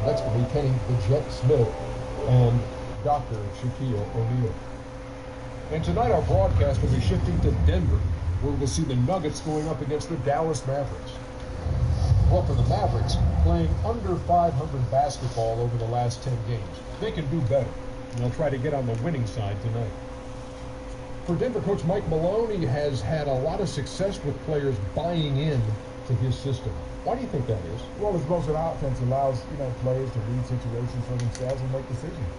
Let's be Kenny the Jet Smith and Dr. Shaquille O'Neal. And tonight our broadcast will be shifting to Denver, where we'll see the Nuggets going up against the Dallas Mavericks. Well, for the Mavericks, playing under 500 basketball over the last 10 games, they can do better, and they'll try to get on the winning side tonight. For Denver coach Mike Malone, he has had a lot of success with players buying in to his system. Why do you think that is? Well, it's most of the offense allows, players to read situations for themselves and make decisions.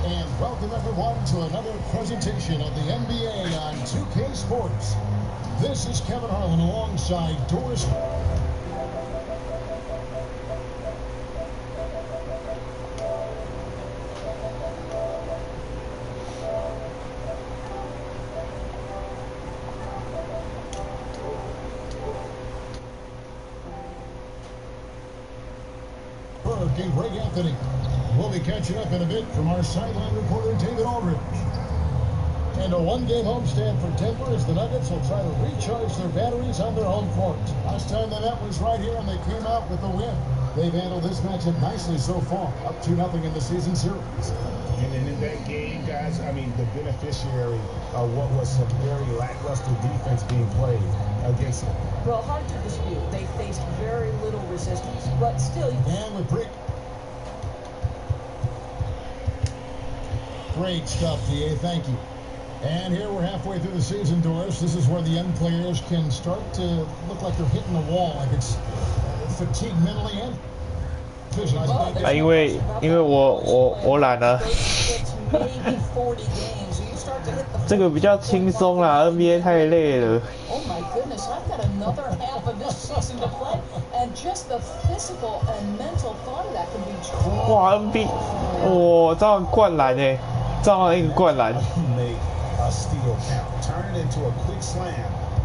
And welcome everyone to another presentation of the NBA on 2K Sports. This is Kevin Harlan alongside Doris. And Greg Anthony. We'll be catching up in a bit from our sideline reporter, David Aldridge. And a one-game homestand for Denver as the Nuggets will try to recharge their batteries on their home court. Last time they met was right here, and they came out with the win. They've handled this matchup nicely so far, up 2-0 in the season series. And in that game, guys, the beneficiary of what was some very lackluster defense being played against them. Well, hard to dispute. They faced very little resistance, but still. And with Brick. Great stuff, DA. Thank you. And here we're halfway through the season, Doris. This is where the young players can start to look like they're hitting the wall, like it's fatigue mentally and physically. 因为我懒啊，这个比较轻松啦 ，NBA 太累了。Oh my goodness, I've got another half of this season to play, and just the physical and mental thought of that can be true. 哇 ，NBA， 哇，这样灌篮诶，这样一个灌篮。A steal count, turn it into a quick slam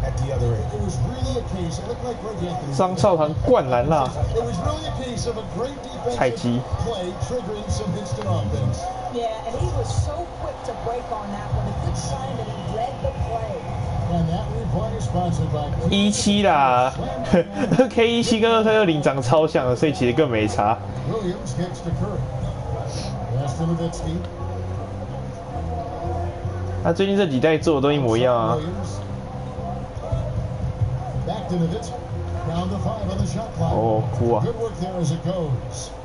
at the other end. It was really a case. It looked like Greg Anthony. 张绍堂灌篮啦。It was really a case of a great defensive play triggering some instant offense. Yeah, and he was so quick to break on that one. A good sign that he led the play. And that replay is sponsored by 17啦，K17跟2K20长超像的，所以其实更没差。Williams kicks to Curry. That's to Nowitzki. 他最近这几代做的都一模一样啊。哦，哭啊！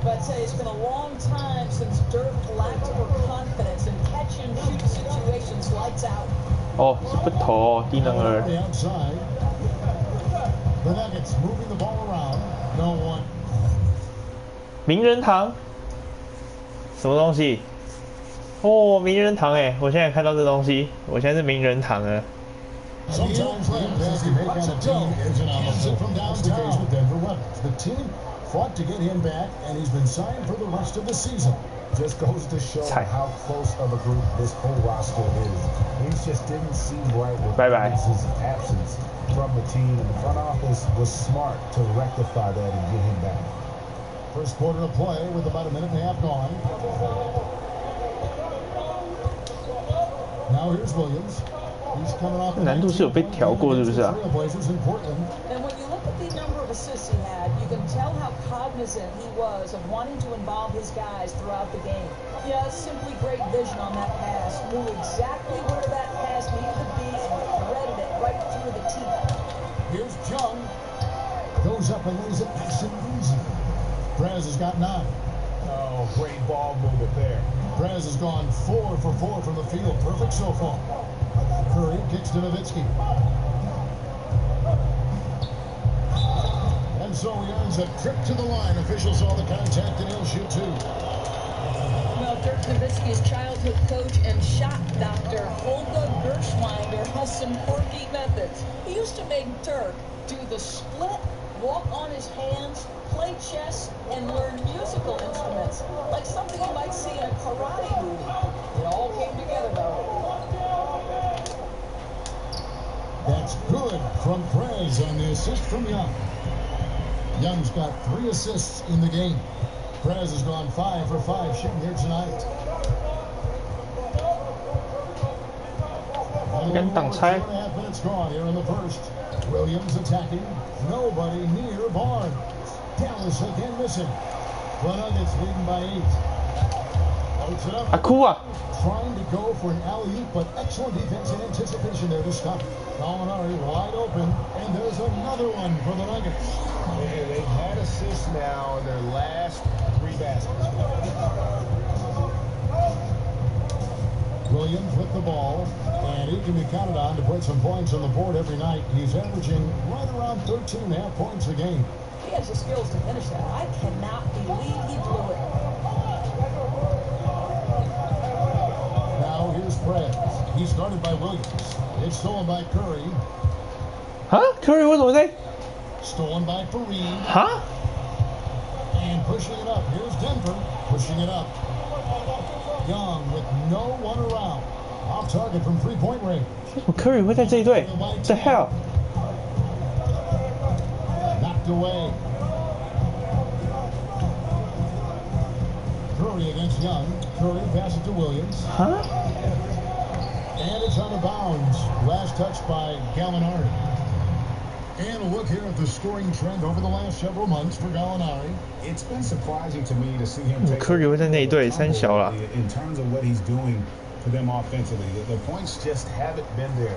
But say it's been a long time since Dirk lacked for confidence in catch and shoot situations lights out. 哦，是不投低能儿。名人堂，什么东西？ 哦，名人堂哎！我现在看到这东西，我现在是名人堂了。Just goes to show how close of a group this whole roster is. Things just didn't seem right with his absence from the team, and the front office was smart to rectify that and get him back. First quarter of play with about a minute and a half gone. Now here's Williams. He's coming off. 难度是有被调过，是不是啊？ And when you look at the number of assists he had, you can tell how cognizant he was of wanting to involve his guys throughout the game. Yeah, simply great vision on that pass. Knew exactly where that pass needed to be and threaded it right through the teeth. Here's Chung. Goes up and lays it nice and easy. Perez has got 9. Oh, great ball movement there. Perez has gone 4 for 4 from the field. Perfect so far. Curry kicks to Nowitzki. And so he earns a trip to the line. Officials saw the contact and he'll shoot 2. Well, Dirk Nowitzki's childhood coach and shot doctor, Holger Gerschwinder, has some quirky methods. He used to make Dirk do the split, walk on his hands, play chess, and learn musical instruments, like something you might see in a karate movie. It all came together, though. That's good from Perez on the assist from Young. Young's got 3 assists in the game. Perez has gone 5 for 5 shooting here tonight. 敢挡拆。 2.5 minutes gone here in the first. Williams attacking. Nobody near Barnes. Dallas again missing. The Nuggets leading by 8. Loads it up. 啊哭啊！ Trying to go for an alley-oop, but excellent defense and anticipation there to stop it. Gallinari wide open, and there's another one for the Nuggets. And they've had assists now in their last 3 baskets. Williams with the ball, and he can be counted on to put some points on the board every night. He's averaging right around 13.5 points a game. He has the skills to finish that. I cannot believe he blew it. Now here's Prez. He's guarded by Williams. It's stolen by Curry. 啊 ，Curry 为什么在？ Stolen by Fareed. 哈？ And pushing it up. Here's Denver. Pushing it up. Young with no one around. Off target from 3-point range. 为什么 Curry 会在这一队 ？The hell？ Knocked away. Curry against Young. Curry passes to Williams. 哈？ And it's out of bounds. Last touch by Gallinari. And a look here at the scoring trend over the last several months for Gallinari. It's been surprising to me to see him take Curry 会在那一队三小啦。 in terms of what he's doing for them offensively. The points just haven't been there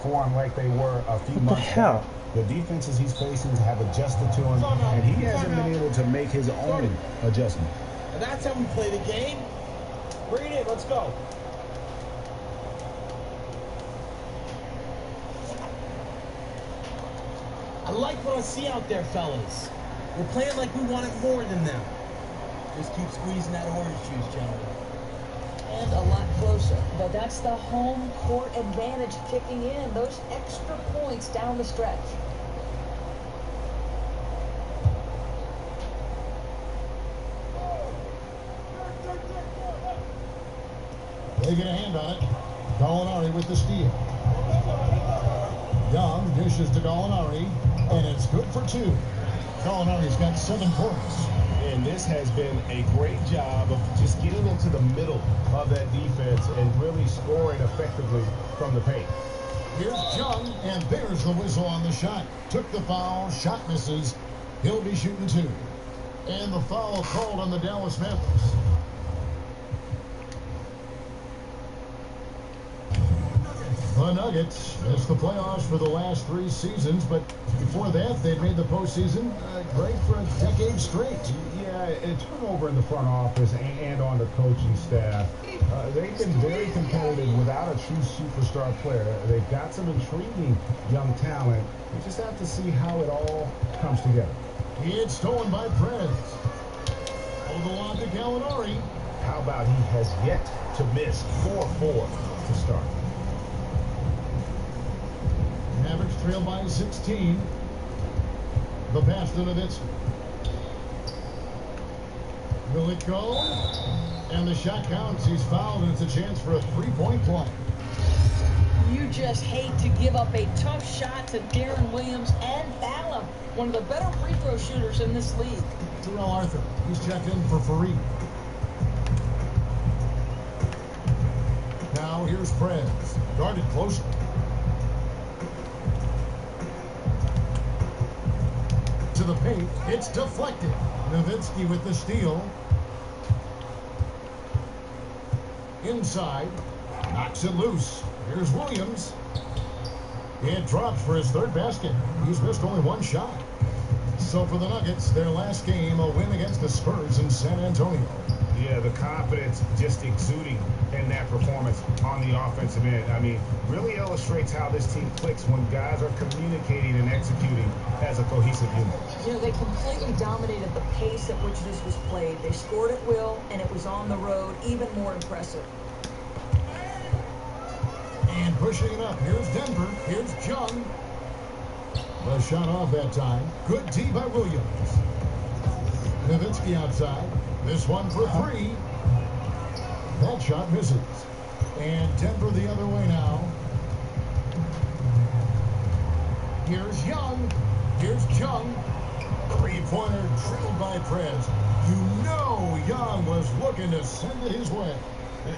for him like they were a few What the months hell? back. The defenses he's facing have adjusted to him, and he hasn't been able to make his own adjustment. And that's how we play the game. Bring it in. Let's go. I like what I see out there, fellas. We're playing like we want it more than them. Just keep squeezing that orange juice, gentlemen. And a lot closer. But that's the home court advantage kicking in. Those extra points down the stretch. They get a hand on it. Gallinari with the steal. Young dishes to Gallinari, and it's good for 2. Gallinari's got 7 points. And this has been a great job of just getting into the middle of that defense and really scoring effectively from the paint. Here's Young, and there's the whistle on the shot. Took the foul, shot misses. He'll be shooting 2. And the foul called on the Dallas Mavericks. The Nuggets missed the playoffs for the last 3 seasons, but before that, they'd made the postseason great for a decade straight. Yeah, and turnover in the front office and on the coaching staff. They've been very competitive without a true superstar player. They've got some intriguing young talent. We just have to see how it all comes together. It's stolen by Prez. Hold the line to Gallinari. How about he has yet to miss 4-4 to start. Mavericks trail by 16. The pass to Nowitzki. Will it go? And the shot counts. He's fouled, and it's a chance for a 3-point play. You just hate to give up a tough shot to Darren Williams and foul him. One of the better free throw shooters in this league. Terrell Arthur. He's checked in for Fareed. Now here's Prez. Guarded closely. To the paint. It's deflected. Nowitzki with the steal. Inside. Knocks it loose. Here's Williams. It drops for his 3rd basket. He's missed only 1 shot. So for the Nuggets, their last game, a win against the Spurs in San Antonio. Yeah, the confidence just exuding in that performance on the offensive end. I mean, really illustrates how this team clicks when guys are communicating and executing as a cohesive unit. You know, they completely dominated the pace at which this was played. They scored at will, and it was on the road. Even more impressive. And pushing it up. Here's Denver. Here's Jung. The shot off that time. Good D by Williams. Nowitzki outside. This one for 3. That shot misses. And Denver the other way now. Here's Young. Here's Jung. 3-pointer drilled by Prez. You know Young was looking to send it his way.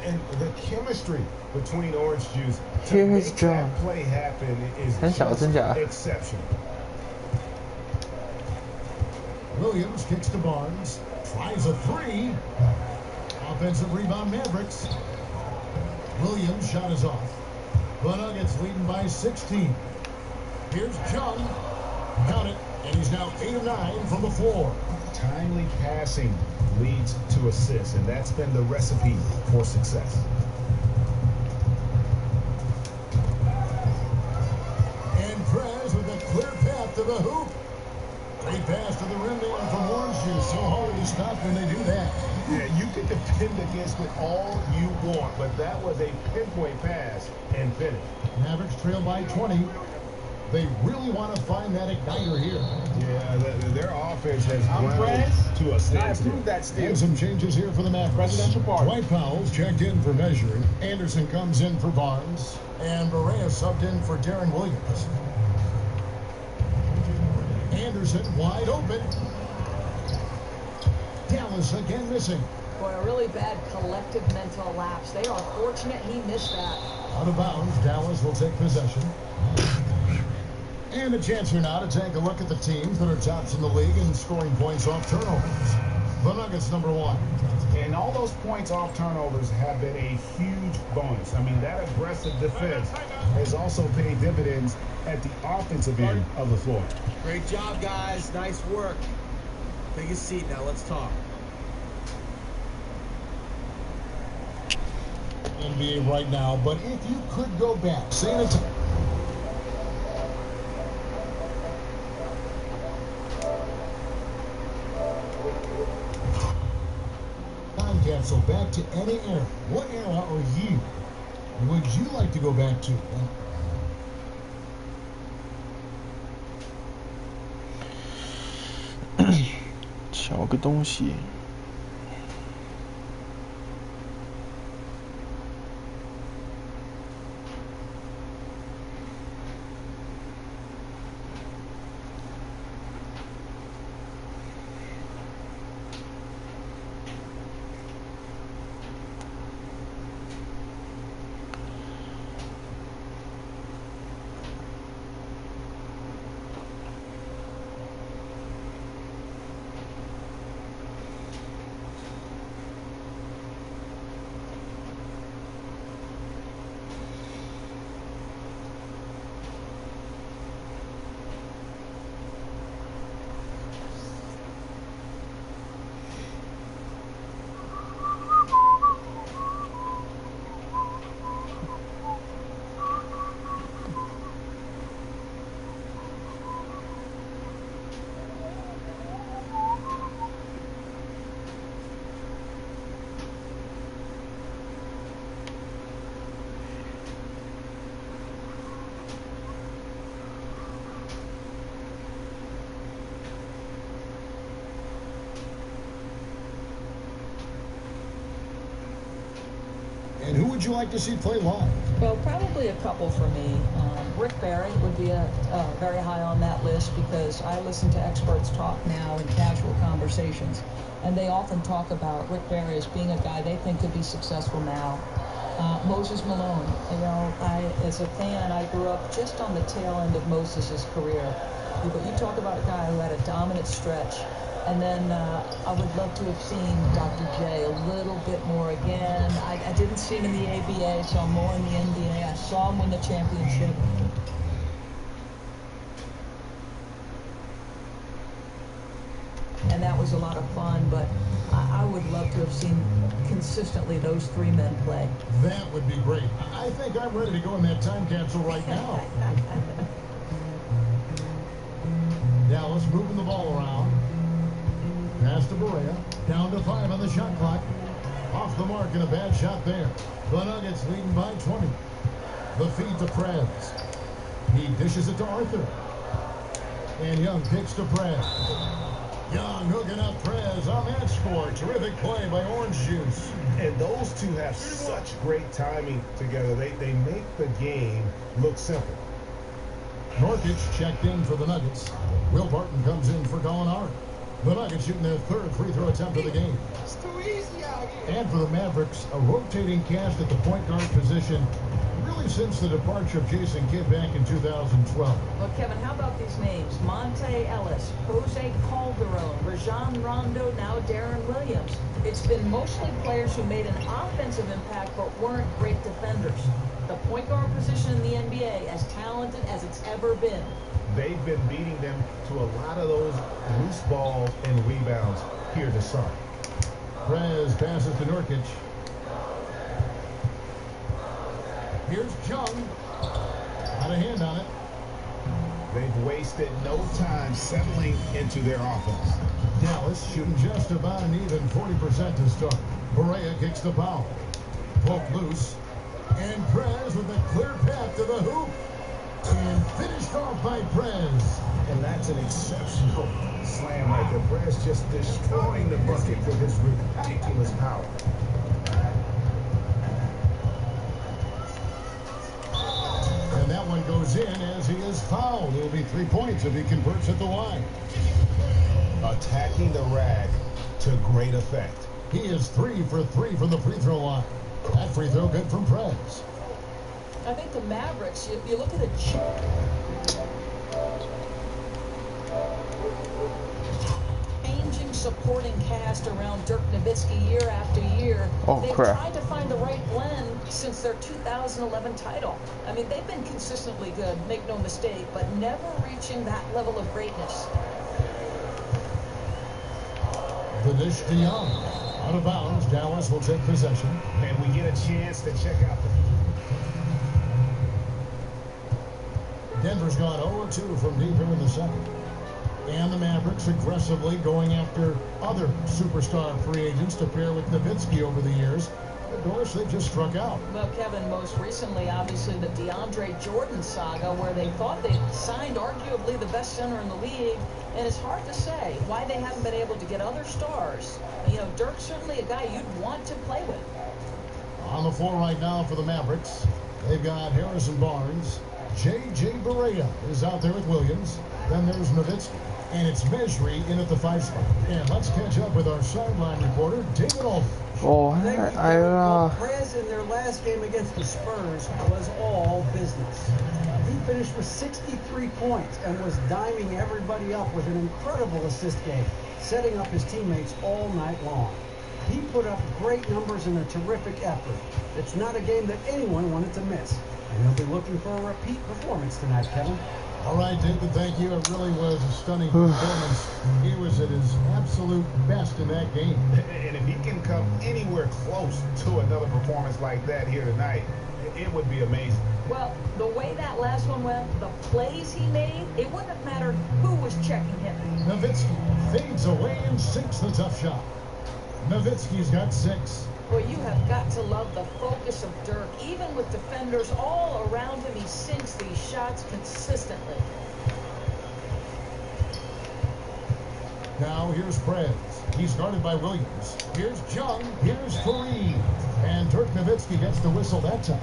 And the chemistry between Orange Juice to Here's make John. that play happen is just exceptional. Williams kicks to Barnes. Tries a three. Offensive rebound, Mavericks. Williams' shot is off. The Nuggets leading by 16. Here's Chung. Count it. And he's now 8 of 9 from the floor. Timely passing leads to assists, and that's been the recipe for success. And Prez with a clear path to the hoop. Great pass to the rim there from Orange Juice. So hard to stop when they do that. Yeah, you can defend against it all you want, but that was a pinpoint pass and finish. Mavericks trail by 20. They really want to find that igniter here. Yeah, their offense has ground to a standstill. And some changes here for the Mavericks. Presidential party. Dwight Powell's checked in for measuring. Anderson comes in for Barnes. And Barea subbed in for Darren Williams. Anderson wide open. Dallas again missing. Boy, a really bad collective mental lapse. They are fortunate he missed that. Out of bounds, Dallas will take possession. And a chance here now to take a look at the teams that are tops in the league in scoring points off turnovers. The Nuggets number 1. And all those points off turnovers have been a huge bonus. I mean, that aggressive defense has also paid dividends at the offensive end of the floor. Great job, guys. Nice work. Take a seat now. Let's talk. NBA right now, but if you could go back, say it. Time capsule back to any era. What era or year would you like to go back to? 找个东西。And who would you like to see play live? Well, probably a couple for me. Rick Barry would be very high on that list because I listen to experts talk now in casual conversations, and they often talk about Rick Barry as being a guy they think could be successful now. Moses Malone, you know, as a fan, I grew up just on the tail end of Moses' career. But you talk about a guy who had a dominant stretch. And then I would love to have seen Dr. J a little bit more again. I didn't see him in the ABA, so I'm more in the NBA. I saw him win the championship. And that was a lot of fun, but I would love to have seen consistently those three men play. That would be great. I think I'm ready to go in that time capsule right now. Dallas moving the ball around. Pass to Barea. Down to 5 on the shot clock. Off the mark and a bad shot there. The Nuggets leading by 20. The feed to Prez. He dishes it to Arthur. And Young picks to Prez. Young hooking up Prez on that score. Terrific play by Orange Juice. And those two have such great timing together. They make the game look simple. Norkic checked in for the Nuggets. Will Barton comes in for Gallinari. The Nuggets shooting their third free throw attempt of the game. It's too easy out here. And for the Mavericks, a rotating cast at the point guard position really since the departure of Jason Kidd back in 2012. Well, Kevin, how about these names? Monte Ellis, Jose Calderon, Rajon Rondo, now Darren Williams. It's been mostly players who made an offensive impact but weren't great defenders. The point guard position in the NBA, as talented as it's ever been. They've been beating them to a lot of those loose balls and rebounds here this summer. Prez passes to Nurkic. Here's Jung. Got a hand on it. They've wasted no time settling into their offense. Dallas shooting just about an even 40% to start. Barea kicks the foul. Poke loose. And Prez with a clear path to the hoop. And finished off by Prez. And that's an exceptional slam right there. Prez just destroying the bucket with his ridiculous power. And that one goes in as he is fouled. It'll be 3 points if he converts at the line. Attacking the rack to great effect. He is 3 for 3 from the free throw line. That free throw good from Prez. I think the Mavericks, you look at a changing supporting cast around Dirk Nowitzki year after year. They've tried to find the right blend since their 2011 title. I mean, they've been consistently good, make no mistake, but never reaching that level of greatness. The dish to Young. Out of bounds, Dallas will take possession. And we get a chance to check out the... Denver's gone 0-2 from deep here in the second. And the Mavericks aggressively going after other superstar free agents to pair with Nowitzki over the years. Of course, they just struck out. Well, Kevin, most recently, obviously, the DeAndre Jordan saga, where they thought they signed arguably the best center in the league. And it's hard to say why they haven't been able to get other stars. You know, Dirk's certainly a guy you'd want to play with. On the floor right now for the Mavericks, they've got Harrison Barnes. J.J. Barea is out there with Williams. Then there's Nowitzki. And it's Mejri in at the 5 spot. And let's catch up with our sideline reporter, David Aldridge. Prez in their last game against the Spurs was all business. He finished with 63 points and was diming everybody up with an incredible assist game, setting up his teammates all night long. He put up great numbers and a terrific effort. It's not a game that anyone wanted to miss. And he'll be looking for a repeat performance tonight, Kevin. All right, David, thank you. It really was a stunning performance. He was at his absolute best in that game. And if he can come anywhere close to another performance like that here tonight, it would be amazing. Well, the way that last one went, the plays he made, it wouldn't have mattered who was checking him. Nowitzki fades away and sinks the tough shot. Nowitzki's got 6. Well, you have got to love the focus of Dirk. Even with defenders all around him, he sinks these shots consistently. Now here's Prez. He's guarded by Williams. Here's Jung. Here's Fareed. And Dirk Nowitzki gets the whistle that time.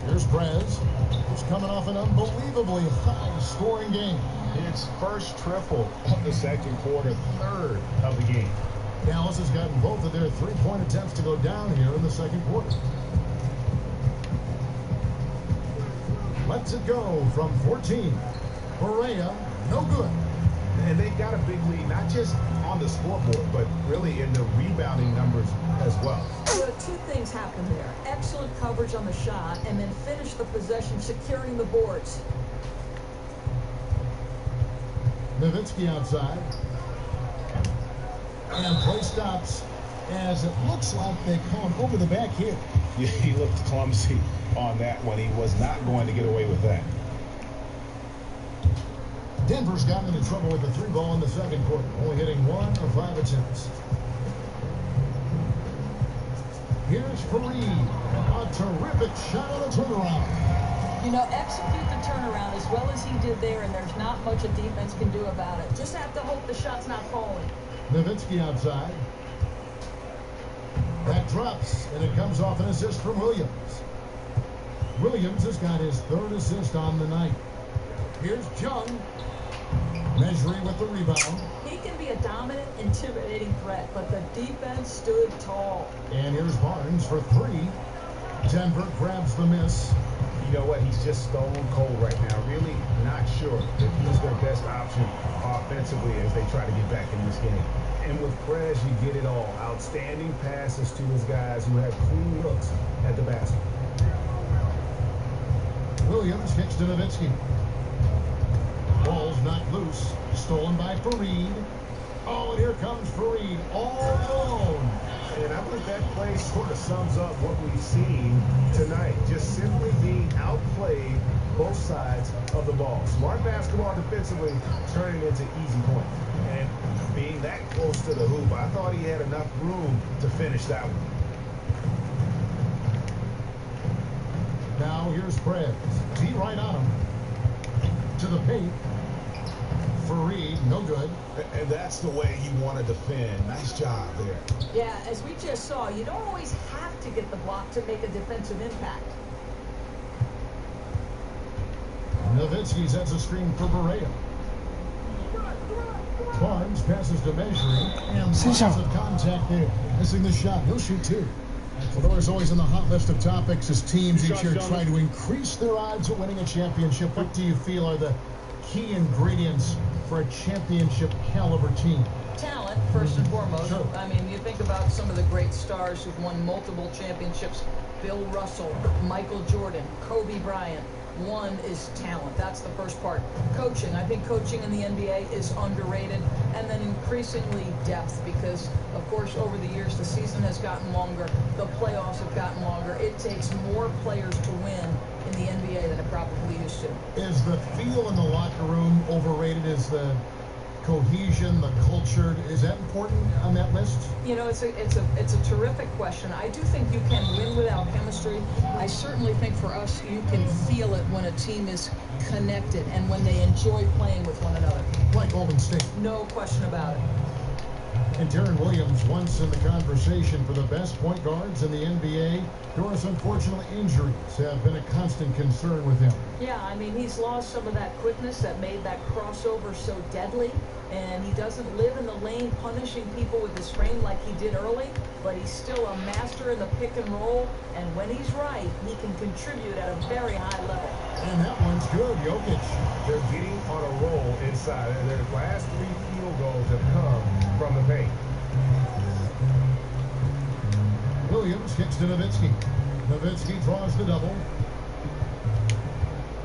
Here's Prez, who's coming off an unbelievably high-scoring game. His first triple of the second quarter, third of the game. Dallas has gotten both of their three-point attempts to go down here in the second quarter. Lets it go from 14. Barea, no good. And they've got a big lead, not just on the scoreboard, but really in the rebounding numbers as well. So 2 things happened there. Excellent coverage on the shot, and then finish the possession securing the boards. Nowitzki outside. And play stops as it looks like they called over the back here. Yeah, he looked clumsy on that one. He was not going to get away with that. Denver's gotten into trouble with the 3 ball in the second quarter, only hitting 1 of 5 attempts. Here's Fareed. A terrific shot on the turnaround. You know, execute the turnaround as well as he did there, and there's not much a defense can do about it. Just have to hope the shot's not falling. Nowitzki outside. That drops, and it comes off an assist from Williams. Williams has got his 3rd assist on the night. Here's Jung, measuring with the rebound. He can be a dominant, intimidating threat, but the defense stood tall. And here's Barnes for 3. Denver grabs the miss. You know what? He's just stone cold right now. Really not sure if he's their best option offensively as they try to get back in this game. And with Prez, you get it all. Outstanding passes to his guys who have clean looks at the basket. Williams kicks to Nowitzki. Ball's knocked loose. Stolen by Fareed. Oh, and here comes Fareed all alone. And I think that play sort of sums up what we've seen tonight. Just simply being outplayed both sides of the ball. Smart basketball defensively turning into easy points. And being that close to the hoop, I thought he had enough room to finish that one. Now here's Prez. Beat right on him. To the paint. Fareed, no good. And that's the way you want to defend. Nice job there. Yeah, as we just saw, you don't always have to get the block to make a defensive impact. Nowitzki sets a screen for Barea. Barnes passes to measuring, and lots of contact there. Missing the shot. He'll shoot 2. Well, there's always on the hot list of topics as teams each year try to increase their odds of winning a championship. What do you feel are the key ingredients for a championship caliber team? Talent, first and foremost. Sure. I mean, you think about some of the great stars who've won multiple championships. Bill Russell, Michael Jordan, Kobe Bryant. One is talent. That's the first part. Coaching. I think coaching in the NBA is underrated. And then increasingly depth because, of course, over the years, the season has gotten longer. The playoffs have gotten longer. It takes more players to win in the NBA than it probably used to. Is the feel in the locker room overrated? Is the cohesion, the culture, is that important on that list? You know, it's a terrific question. I do think you can win without chemistry. I certainly think for us, you can feel it when a team is connected and when they enjoy playing with one another. Like Golden State. No question about it. And Deron Williams once in the conversation for the best point guards in the NBA. Doris, unfortunately, injuries have been a constant concern with him. Yeah, I mean, he's lost some of that quickness that made that crossover so deadly. And he doesn't live in the lane punishing people with his frame like he did early, but he's still a master in the pick and roll. And when he's right, he can contribute at a very high level. And that one's good, Jokic. They're getting on a roll inside. And their last 3 field goals have come from the paint. Williams kicks to Nowitzki. Nowitzki draws the double.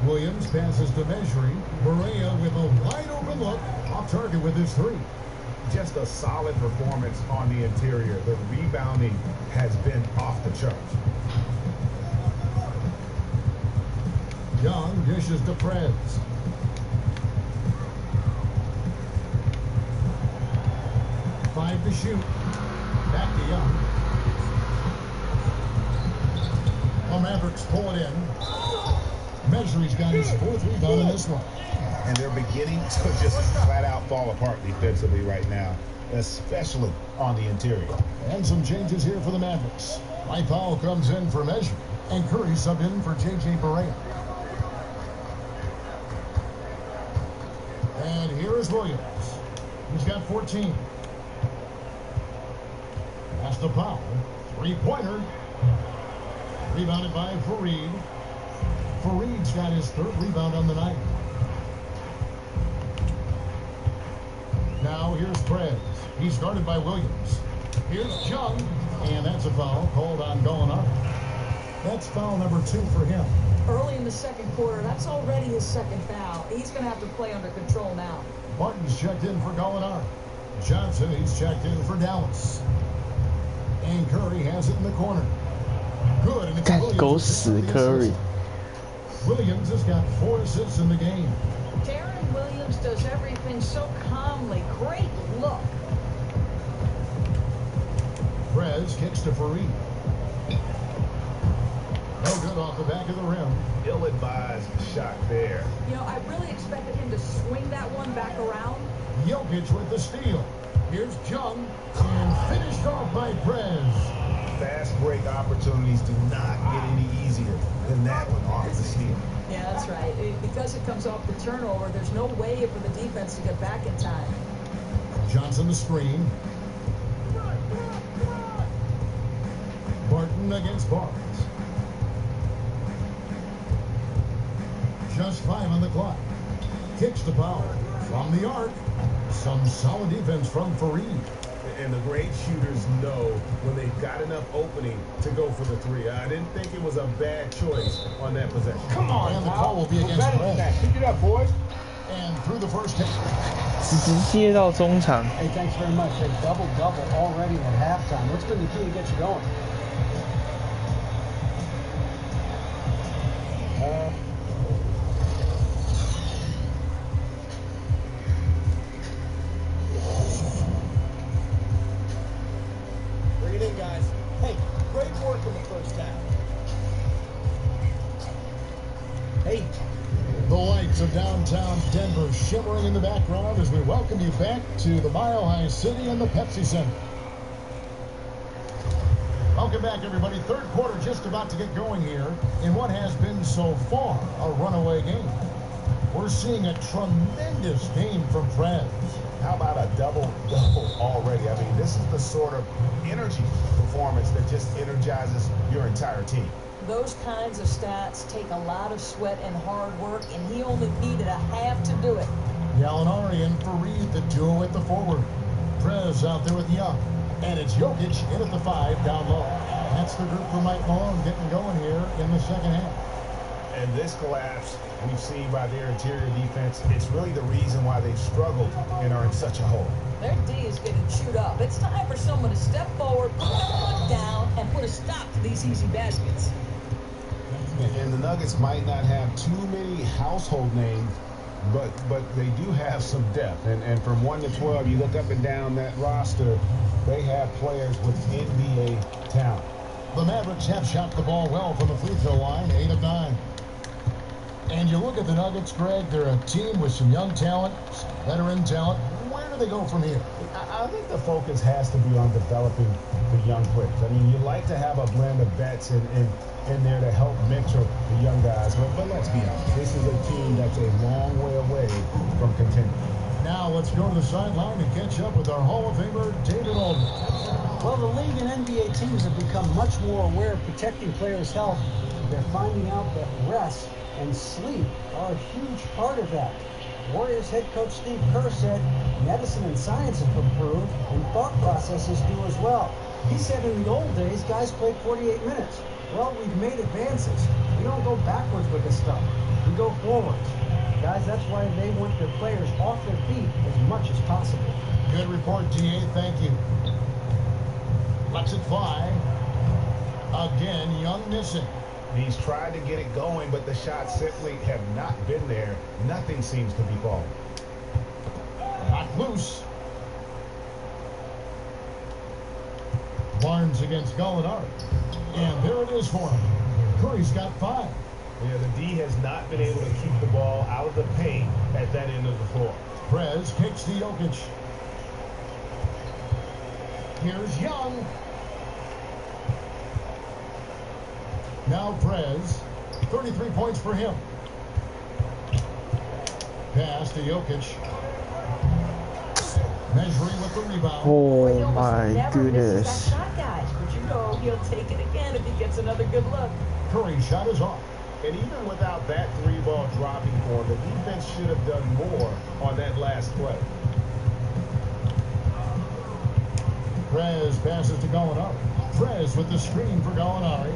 Williams passes to measuring. Barea with a wide open look. Off target with his 3. Just a solid performance on the interior. The rebounding has been off the charts. Young dishes to Prez. Five to shoot. Back to Young. The Mavericks pull it in. Measury's got his 4th rebound in this one. And they're beginning to just flat out fall apart defensively right now, especially on the interior. And some changes here for the Mavericks. Mike Powell comes in for Measury, and Curry subbed in for J.J. Barea. And here is Williams. He's got 14. Pass to Powell. 3-pointer. Rebounded by Fareed. Fareed's got his 3rd rebound on the night. Now here's Prez. He's guarded by Williams. Here's Jung, and that's a foul called on Gallinari. That's foul number 2 for him. Early in the second quarter, that's already his 2nd foul. He's going to have to play under control now. Martin's checked in for Gallinari. Johnson, he's checked in for Dallas. And Curry has it in the corner. Good, and it's Williams. Curry. Williams has got 4 assists in the game. Deron Williams does everything so calmly. Great look. Prez kicks to Fareed. No good off the back of the rim. Ill-advised shot there. You know, I really expected him to swing that one back around. Jokic with the steal. Here's Jung, and finished off by Prez. fast break opportunities do not get any easier than that one off the steal. Yeah, that's right. Because it comes off the turnover, there's no way for the defense to get back in time. Johnson the screen. Barton against Barnes. Just 5 on the clock. Kicks the power from the arc. Some solid defense from Fareed. And the great shooters know when they've got enough opening to go for the three. I didn't think it was a bad choice on that possession. Come on, and the call will be against Perez. Pick it up, boys. And through the first hit. 直接到中场。 Hey, thanks very much. A double-double already at halftime. What's been the key to get you going? Bring it in, guys. Hey, great work in the first half. Hey. The lights of downtown Denver shimmering in the background as we welcome you back to the Mile High City and the Pepsi Center. Welcome back, everybody. Third quarter just about to get going here in what has been so far a runaway game. We're seeing a tremendous game from Prez. How about a double-double already? I mean, this is the sort of energy performance that just energizes your entire team. Those kinds of stats take a lot of sweat and hard work, and he only needed a half to do it. Gallinari and Fareed, the duo at the forward. Prez out there with Young. And it's Jokic in at the 5 down low. That's the group for Mike Malone getting going here in the second half. And this collapse we've seen by their interior defense, it's really the reason why they've struggled and are in such a hole. Their D is getting chewed up. It's time for someone to step forward, put their foot down, and put a stop to these easy baskets. And the Nuggets might not have too many household names, but they do have some depth. And from 1 to 12, you look up and down that roster, they have players with NBA talent. The Mavericks have shot the ball well from the free throw line, 8 of 9. And you look at the Nuggets, Greg, they're a team with some young talent, some veteran talent. Where do they go from here? I think the focus has to be on developing the young players. I mean, you like to have a blend of vets in there to help mentor the young guys. But let's be honest, this is a team that's a long way away from contending. Now let's go to the sideline and catch up with our Hall of Famer, David Aldridge. Well, the league and NBA teams have become much more aware of protecting players' health. They're finding out that rest and sleep are a huge part of that. Warriors head coach Steve Kerr said medicine and science have improved and thought processes do as well. He said in the old days, guys played 48 minutes. Well, we've made advances. We don't go backwards with this stuff. We go forwards. Guys, that's why they want their players off their feet as much as possible. Good report, GA. Thank you. Lets it fly. Again, Young missing. He's tried to get it going, but the shots simply have not been there. Nothing seems to be falling. Not loose. Barnes against Gallinari. And there it is for him. Curry's got 5. Yeah, the D has not been able to keep the ball out of the paint at that end of the floor. Prez kicks to Jokic. Here's Young. Now Prez, 33 points for him. Pass to Jokic. Measuring with the rebound. Oh my goodness. That shot, guys, but you know he'll take it again if he gets another good look. Curry's shot is off. And even without that 3-ball dropping for him, the defense should have done more on that last play. Prez passes to Gallinari. Prez with the screen for Gallinari.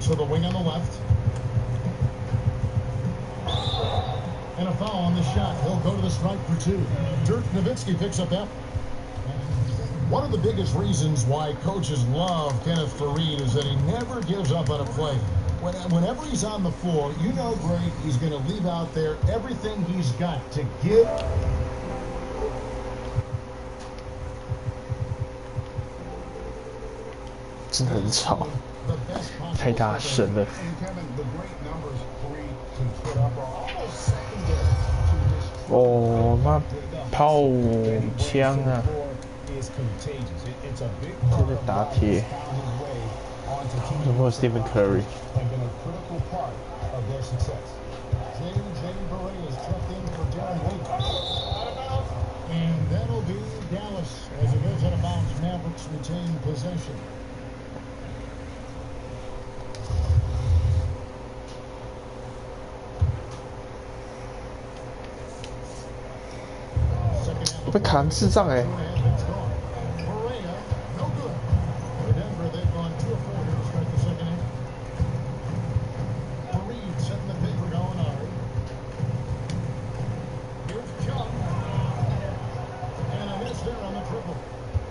To the wing on the left. And a foul on the shot. He'll go to the strike for 2. Dirk Nowitzki picks up that. One of the biggest reasons why coaches love Kenneth Fareed is that he never gives up on a play. Whenever he's on the floor, you know, Greg, he's going to leave out there everything he's got to give. 真的很吵，太大声了。哦，那炮枪啊！ is contagious. It's a big 真的打铁。有没有 Stephen Curry？ and been a critical part of their success. J.J. Barea is checked in for Darren Williams. And that'll be Dallas as it goes out of bounds. Mavericks retain possession. Second half 我被砍智障哎！ Barea, no good. For Denver, they've gone 2 of 4 here to start the second half. Reed setting the paper going hard. Here's Chung. And a miss there on the triple.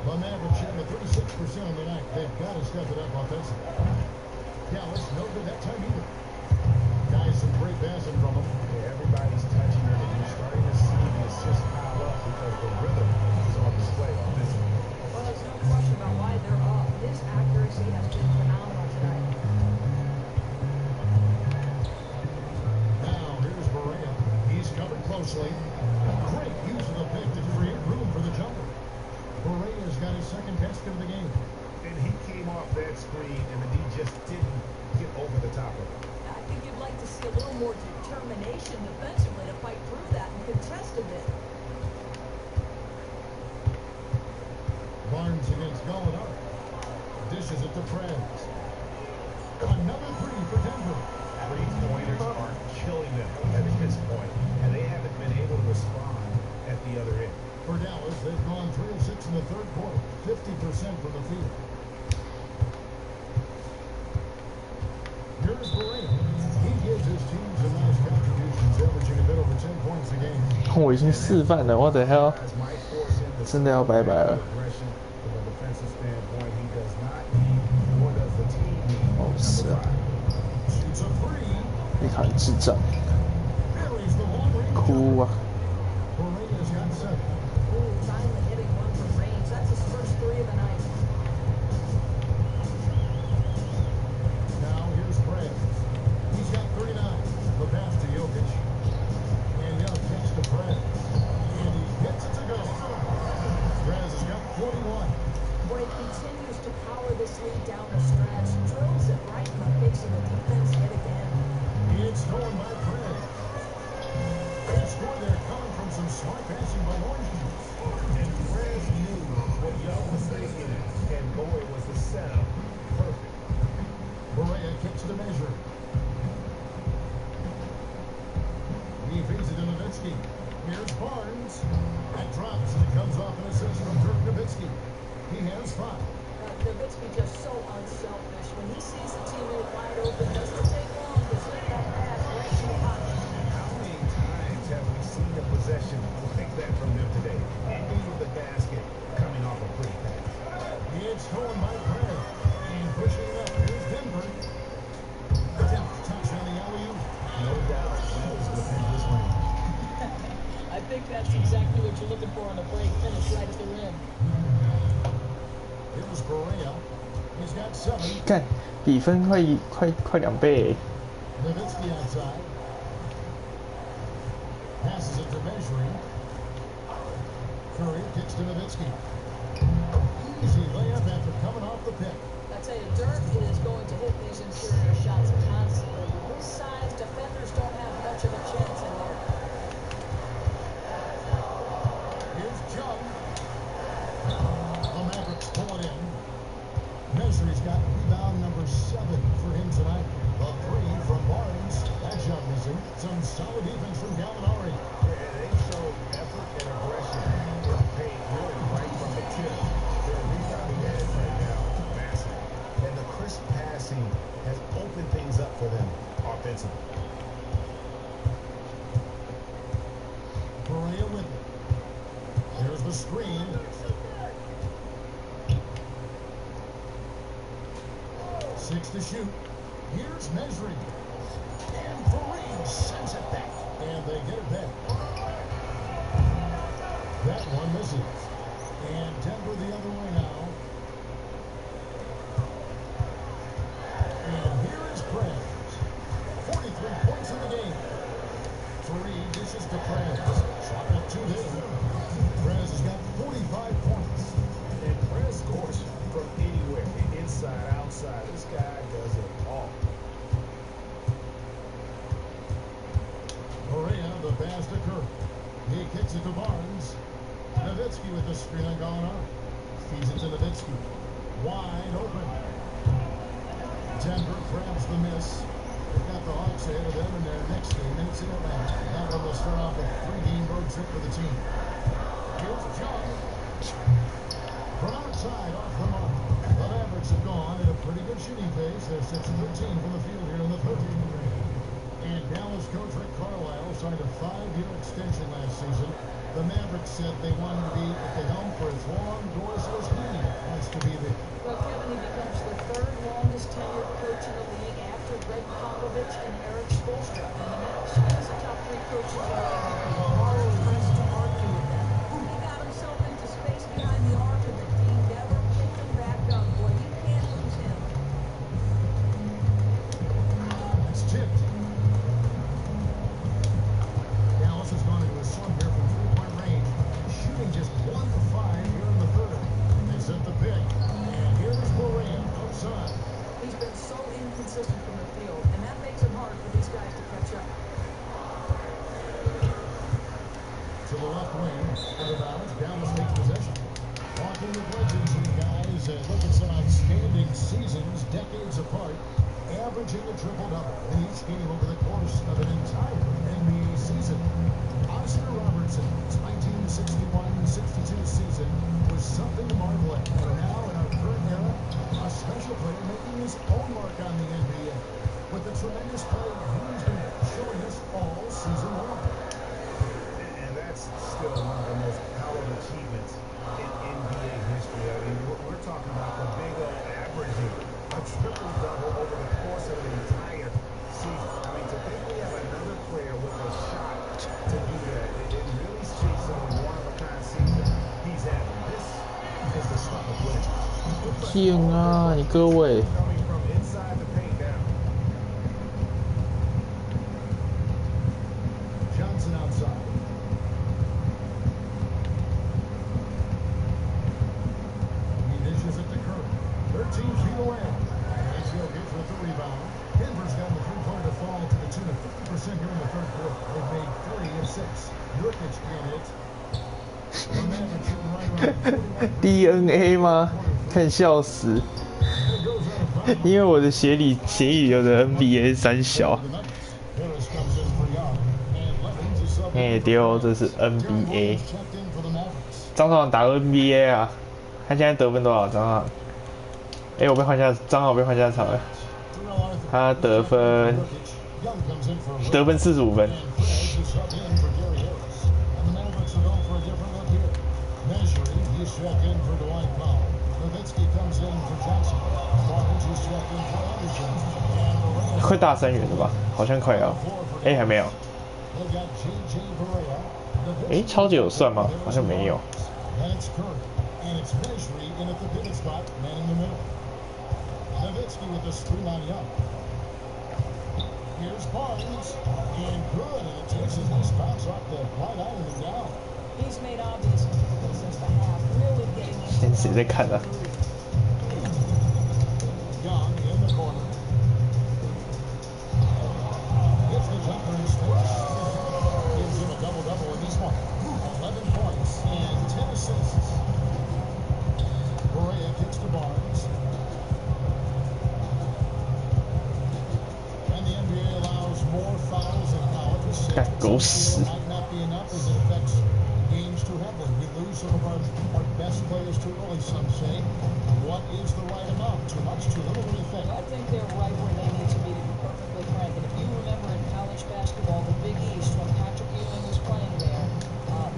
The Mavericks shooting at 36% on the night. They've got to step it up offensively. Dallas, no good that time either. Guys, some great passing from them. Yeah, everybody's touching it, and you're starting to see the assist pile up because the rhythm is on display offensively. Well, there's no question about why they're up. His accuracy has been phenomenal tonight. Now, here's Barea. He's covered closely. Great use of the pick to create room for the jumper. Barea's got his second basket of the game. And he came off that screen, and the D just didn't get over the top of it. I think you'd like to see a little more determination defensively to fight through that and contest a bit. Barnes against Gallinari. Dishes it to Prez. Another three for Denver. Three-pointers are killing them at this point, and they haven't been able to respond at the other end. For Dallas, they've gone 3 of 6 in the third quarter, 50% from the field. Here's Barea. He gives his team some nice contributions, averaging a bit over 10 points a game. 我已经示范了，我的 hell， 真的要拜拜了。哦，是啊， Shoots a three. 你看智障， Buries the long range. 哭啊！ Barea's got 7. Ooh, finally hitting one from range. That's his first 3 of the night. Now here's Prez. He's got 39. The pass to Jokic. And Young kicks to Prez. And he gets it to go. Prez has got 41. Boy, he continues to power this lead down the stretch. Drills it right in the face of the defense yet again. It's stolen by Prez. They score there coming from some smart passing by Orange Juice. And Prez knew what Young was thinking, and boy, was the setup perfect. Barea kicks to measure. He feeds it to Nowitzki. Here's Barnes. That drops and it comes off an assist from Dirk Nowitzki. He has 5. Nowitzki just so unselfish. When he sees the teammate wide open, doesn't take long to slip that pass right to the pocket. How many times have we seen a possession like that from them today? Ending with the basket, coming off a pretty pass. It's stolen by Prez. And pushing it up. Here's Denver. Depth touch on the alley-oop. No doubt that was within his range. I think that's exactly what you're looking for on a break finish right at the rim. Here's Barea. He's got 7. 干，比分快2倍。 Nowitzki outside. Passes it to measuring. Curry kicks to Nowitzki. Easy layup after coming off the pick. I tell you, Dirk is going to hit these interior shots constantly. With his size, defenders don't have much of a chance in there. Here's Chung. The Mavericks pull it in. Measury's got rebound number 7 for him tonight. The 3 from Barnes. That shot missing. Some solid defense from Gallinari. And they show effort and aggression in the paint, really right from the tip. Their rebounding edge right now, massive. And the crisp passing has opened things up for them offensively. Barea with it. There's the screen. 6 to shoot. Here's measuring. And Fareed sends it back. And they get it back. That one misses. And Denver the other way now. And here is Prez. 43 points in the game. Fareed dishes to Prez. Shot up 2 there. Prez has got 45 points. Wide open. Denver grabs the miss. They've got the Hawks ahead of them in their next game, and it's in Atlanta. That one will start off a 3-game road trip for the team. Here's John. From outside, off the mark. The Mavericks have gone at a pretty good shooting pace. They're 6 of 13 from the field here in the 13th grade. And Dallas coach Rick Carlisle signed a 5-year extension last season. The Mavericks said they wanted to be at the helm for as long doors as he wants to be there. Well, Kevin, he becomes the third longest tenured coach in the league after Greg Popovich and Eric Spoelstra. And the Mavs is the top 3 coaches in the league. Hard pressed to argue with that. He got himself into space behind the arc of the Dean Dever picked him back up. Boy, you can't lose him. It's tipped. Dallas has gone into a slump here from 3-point range, shooting just 1 of 5 here in the third. They set the pick, and here's Moran outside. He's been so inconsistent from the field, and that makes it hard for these guys to catch up. To the left wing, for the balance, Dallas takes possession. Walking with legends, you guys, look at some outstanding seasons, decades apart, averaging a triple-double in each game over the course of an entire NBA season. Oscar Robertson's 1961-62 season was something to marvel at. And now, in our current era, a special player making his own mark on the NBA with the tremendous play he's been showing us all season long. And that's still one of the most powerful achievements in NBA history. I mean, we're talking about the big old averaging a triple-double over the course of an entire season. I mean, to think we have another player with a shot to do that, it really speaks to the one-of-a-kind season he's having. This is the stuff of winning. 天啊，你各位。 Coming from inside the paint now. Johnson outside. He dishes it to Curry. 13 feet away. Ratio gets with the rebound. Denver's got the three-pointer to fall to the tune of 50% here in the third quarter. They've made 3 of 6. Nurkic can't hit. The Mavericks shooting right around DNA 吗？看笑死！因为我的协议里有的 NBA 是三小。丢，这是 NBA。张爽打 NBA 啊！他现在得分多少？张爽？我被换下，张爽被换下场了。他得分45分。快大3元了吧？好像快要。还没有。超级有算吗？好像没有。Here's Barnes, and good, and it takes his nice bounce off the right iron and down. He's made obvious improvements since the half, really getting into 现在谁在看啊？ Young in the corner. Gets the jumper and sticks. Gives him a double-double in this one. 11 points and 10 assists. Correa kicks to Barnes. And the NBA allows more fouls in college. Go see. Might not be enough as it affects games too heavily. We lose some of our best players too early, some say. What is the right amount? Too much, too little? What do you think? I think they're right where they need to be perfectly frank. And if you remember in college basketball, the Big East, when Patrick Ewing was playing there,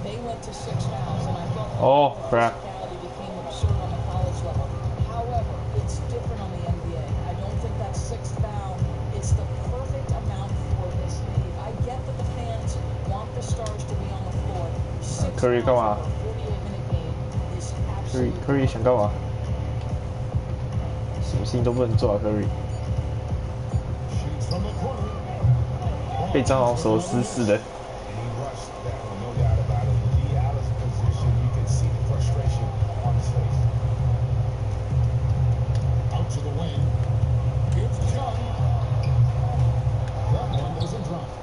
they went to 6 fouls, and I felt like physicality became absurd on the college level. However, it's different on the NBA. I don't think that 6th foul is the perfect amount for this league. I get that the fans want the stars to be on the floor. 6 Curry 干嘛 48-minute game is absolutely？Curry 想干嘛？什么事情都不能做啊 ，Curry。被蟑螂手撕似的。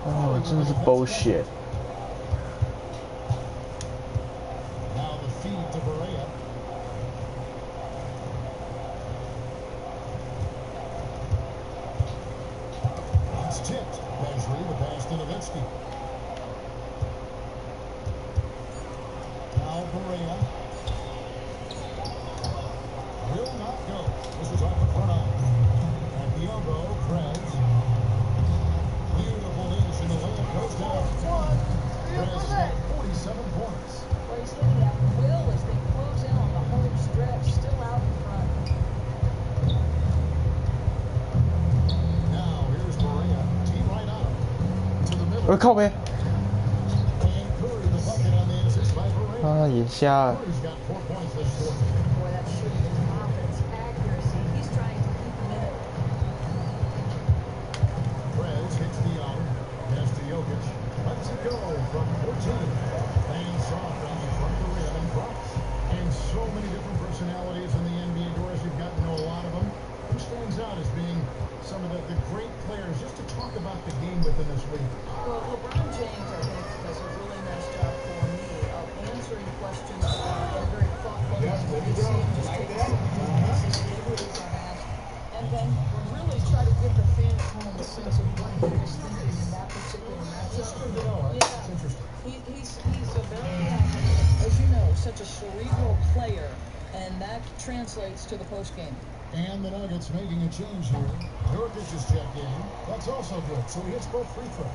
哦，真的是 bullshit。 Now the feed to Correa. tipped. Measuring the pass to Nowitzki. Now Berea. Will not go. This is off the front eye. At the elbow, Prez. Beautiful dish, and the layup goes down. Prez has got 47 points. Well, he's hitting that will as they close in on the home stretch, still out in front. Now here's Berea. Team right out to the middle. 我靠呗！ And Curry the bucket on the assist by Berea. 啊，眼瞎了。 Curry's got 4 points this quarter. Boy, that shooting is confidence, accuracy. He's trying to keep him in it. Prez hits the arm. Pass to Jokic. Lets it go from 14. Hands off on the front of the rim and drops. And so many different personalities in the NBA doors. You've gotten to know a lot of them. Who stands out as being some of the great players just to talk about the game within this league? Well, LeBron James, I think, does a really nice job for me of answering questions in a very thoughtful way. You see him just take some pieces, give what he's asked, and then really try to give the fan at home a sense of what he was thinking in that particular matchup. That's good to know. That's interesting. He's a very, as you know, such a cerebral player, and that translates to the postgame. And the Nuggets making a change here. Jokic is checked in. That's also good. So he hits both free throws.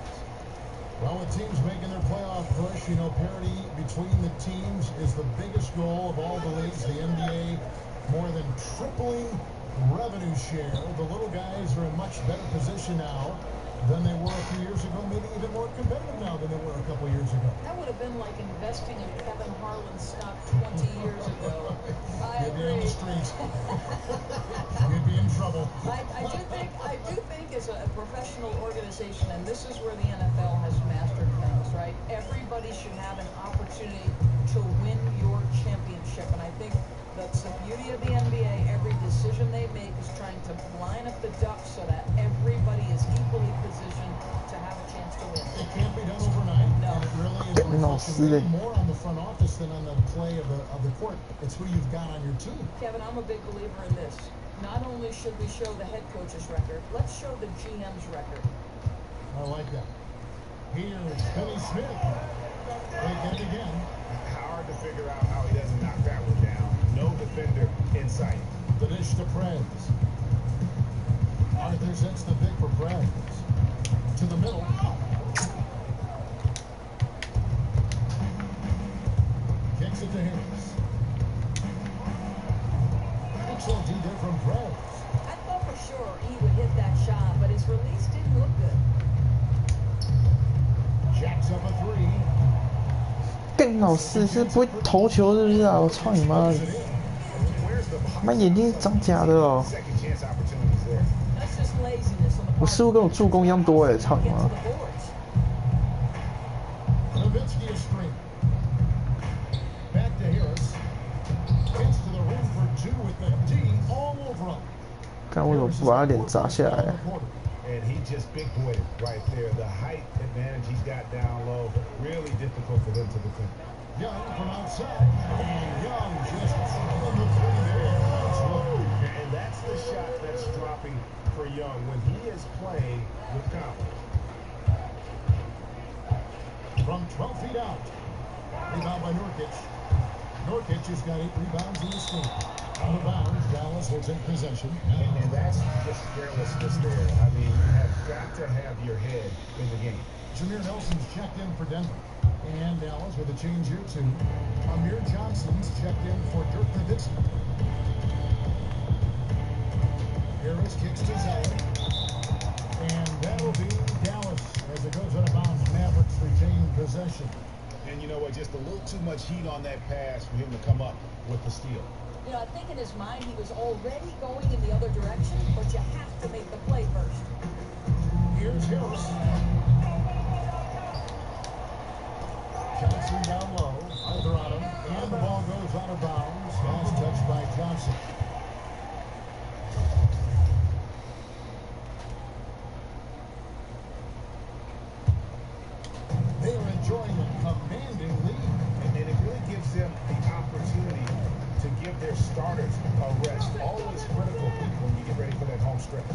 Well, with teams making their playoff push, you know, parity between the teams is the biggest goal of all the leagues. The NBA more than tripling revenue share. The little guys are in much better position now than they were a few years ago, maybe even more competitive now than they were a couple years ago. That would have been like investing in Kevin Harlan's stock 20 years ago. You'd be on the streets. You'd be in trouble. I do think as a professional organization, and this is where the NFL has mastered things, right? Everybody should have an opportunity to win your championship, and I think that's the beauty of the NBA. Every decision they make is trying to line up the ducks so that everybody is equally positioned to have a chance to win. It can't be done overnight. No. And it really is a reflection more on the front office than on the play of the court. It's who you've got on your team. Kevin, I'm a big believer in this. Not only should we show the head coach's record, let's show the GM's record. I like that. Here's Finney Smith. They get it again. Hard to figure out how he doesn't knock that one down. No defender in sight. The dish to Prez. Arthur sets the pick for Prez. To the middle. Kicks it to Harris. Excellent D from Prez. I thought for sure he would hit that shot, but his release didn't look good. Jacks up a three. 更老师是不会投球是不是啊？我操你妈！妈眼睛长假的哦！我似乎跟我助攻一样多哎，操你妈！ Nowitzki is straight. Back to Harris. Gets to the rim for two with the D all over him. 看为什么不把他脸砸下来？ And he just big boy right there. The height advantage he's got down low, really difficult for them to defend. Young from outside. And Young just in the three there. That's low. And that's the shot that's dropping for Young when he is playing with confidence. From 12 feet out. Rebound by Nurkic. Nurkic has got 8 rebounds in this game. On the bounds, Dallas will take possession. And that's just carelessness there. I mean, you have got to have your head in the game. Jameer Nelson's checked in for Denver. And Dallas with a change here too. Amir Johnson's checked in for Dirk Nowitzki. Harris kicks to Zeller. And that'll be Dallas as it goes out of bounds. Mavericks retain possession. And you know what? Just a little too much heat on that pass for him to come up with the steal. You know, I think in his mind he was already going in the other direction, but you have to make the play first. Here's Harris. Johnson down low. Arthur on him. And the ball goes out of bounds. Last touch by Johnson. They are enjoying a commanding lead. And it really gives them the opportunity to give their starters a rest. Always critical when you get ready for that home stretch.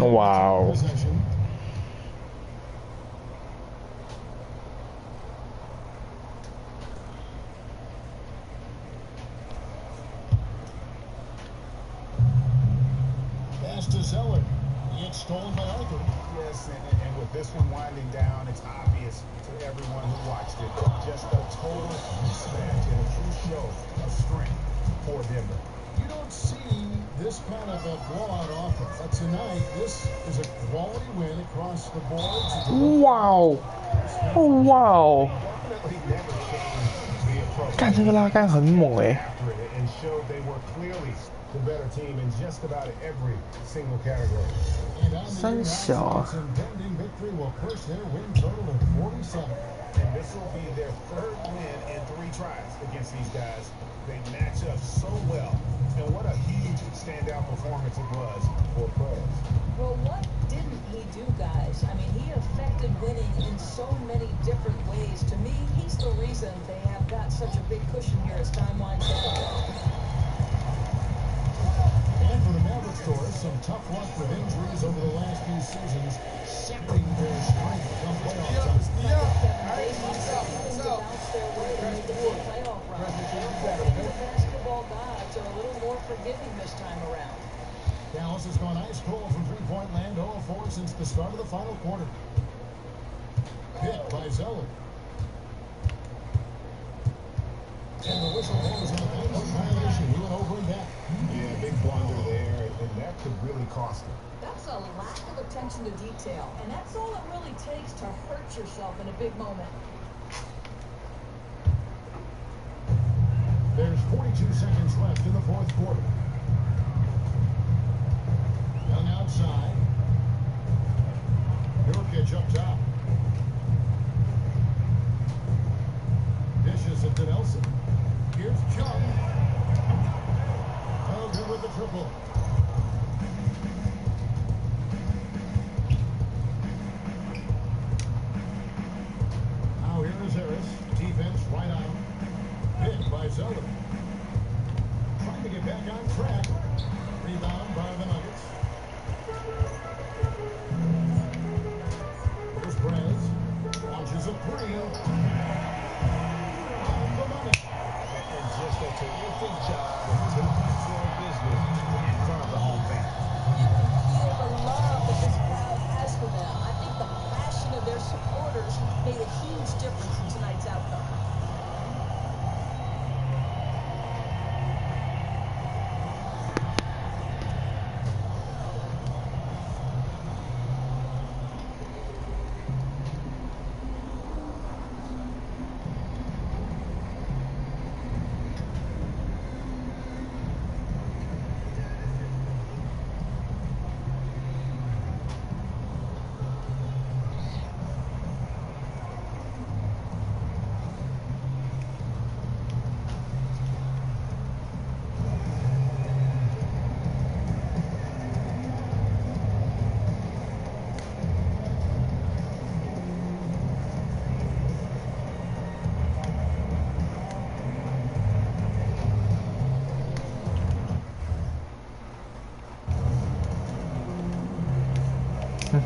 Wow. Possession. Pass to Zeller. It's stolen by Arthur. Yes, and with this one winding down, it's obvious to everyone who watched it. Just a total mismatch and a true show of strength for Denver. You don't see this kind of a blowout often, but tonight this is a quality win across the board. Wow. Oh wow. Definitely never changed the approach. 看这个拉杆很猛哎。 After it and showed they were clearly the better team in just about every single category. 三小啊。 Impending victory will push their win total to 47. And this will be their third win in 3 tries against these guys. They match up so well. And what a huge standout performance it was for Prez. Well, what didn't he do, guys? I mean, he affected winning in so many different ways. To me, he's the reason they have got such a big cushion here as time winds down. And for the Mavericks, Doris, some tough luck with injuries over the last few seasons, sapping their strength come playoff time. Basketball gods are a little more forgiving this time around. Dallas has gone ice cold from three-point land, 0-4 since the start of the final quarter. Hit by Zeller. And the whistle blows on the penalty violation. He went over and back. Yeah, big blunder there, and that could really cost him. That's a lack of attention to detail, and that's all it really takes to hurt yourself in a big moment. There's 42 seconds left in the fourth quarter. Young outside. Nurkic up top. Dishes it to Nelson. Here's Chung. Oh, good with the triple. Now here is Harris. Defense right on. Hit by Zeller. Trying to get back on track. Rebound by the Nuggets. Here's Perez. Launches a three. On the money. And just a terrific job of taking care of business in front of the home fan. You can feel the love that this crowd has for them. I think the passion of their supporters made a huge difference in tonight's outcome.